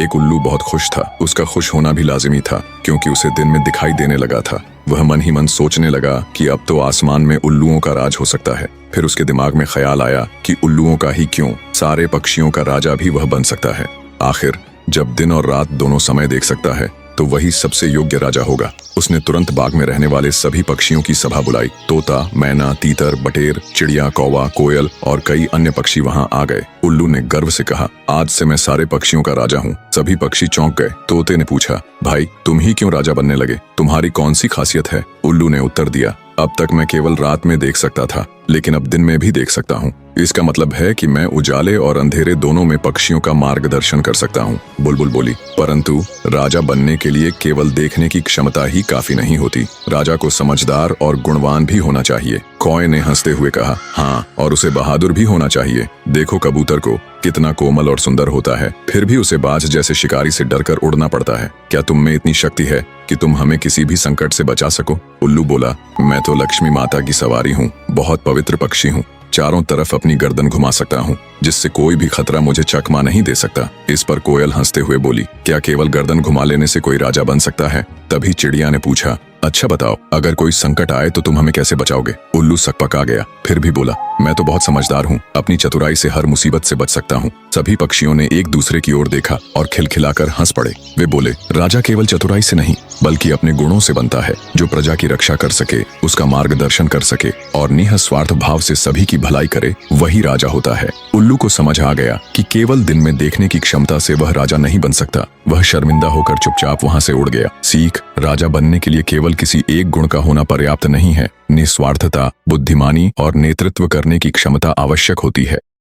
एक उल्लू बहुत खुश था। उसका खुश होना भी लाजिमी था क्योंकि उसे दिन में दिखाई देने लगा था। वह मन ही मन सोचने लगा कि अब तो आसमान में उल्लुओं का राज हो सकता है। फिर उसके दिमाग में ख्याल आया कि उल्लुओं का ही क्यों, सारे पक्षियों का राजा भी वह बन सकता है। आखिर जब दिन और रात दोनों समय देख सकता है तो वही सबसे योग्य राजा होगा। उसने तुरंत बाग में रहने वाले सभी पक्षियों की सभा बुलाई। तोता, मैना, तीतर, बटेर, चिड़िया, कौवा, कोयल और कई अन्य पक्षी वहां आ गए। उल्लू ने गर्व से कहा, आज से मैं सारे पक्षियों का राजा हूँ। सभी पक्षी चौंक गए। तोते ने पूछा, भाई तुम ही क्यों राजा बनने लगे? तुम्हारी कौन सी खासियत है? उल्लू ने उत्तर दिया, अब तक मैं केवल रात में देख सकता था, लेकिन अब दिन में भी देख सकता हूँ। इसका मतलब है कि मैं उजाले और अंधेरे दोनों में पक्षियों का मार्गदर्शन कर सकता हूँ। बुलबुल बोली, परंतु राजा बनने के लिए केवल देखने की क्षमता ही काफी नहीं होती। राजा को समझदार और गुणवान भी होना चाहिए। कौए ने हंसते हुए कहा, हाँ, और उसे बहादुर भी होना चाहिए। देखो कबूतर को, कितना कोमल और सुंदर होता है, फिर भी उसे बाज जैसे शिकारी से डरकर उड़ना पड़ता है। क्या तुम में इतनी शक्ति है कि तुम हमें किसी भी संकट से बचा सको? उल्लू बोला, मैं तो लक्ष्मी माता की सवारी हूँ, बहुत पवित्र पक्षी हूँ। चारों तरफ अपनी गर्दन घुमा सकता हूँ, जिससे कोई भी खतरा मुझे चकमा नहीं दे सकता। इस पर कोयल हंसते हुए बोली, क्या केवल गर्दन घुमा लेने से कोई राजा बन सकता है? तभी चिड़िया ने पूछा, अच्छा बताओ, अगर कोई संकट आए तो तुम हमें कैसे बचाओगे? उल्लू सकपका गया, फिर भी बोला, मैं तो बहुत समझदार हूँ, अपनी चतुराई से हर मुसीबत से बच सकता हूँ। सभी पक्षियों ने एक दूसरे की ओर देखा और खिलखिलाकर हंस पड़े। वे बोले, राजा केवल चतुराई से नहीं बल्कि अपने गुणों से बनता है। जो प्रजा की रक्षा कर सके, उसका मार्गदर्शन कर सके और निःस्वार्थ भाव से सभी की भलाई करे, वही राजा होता है। उल्लू को समझ आ गया कि केवल दिन में देखने की क्षमता से वह राजा नहीं बन सकता। वह शर्मिंदा होकर चुपचाप वहां से उड़ गया। सीख, राजा बनने के लिए केवल किसी एक गुण का होना पर्याप्त नहीं है। निस्वार्थता, बुद्धिमानी और नेतृत्व करने की क्षमता आवश्यक होती है।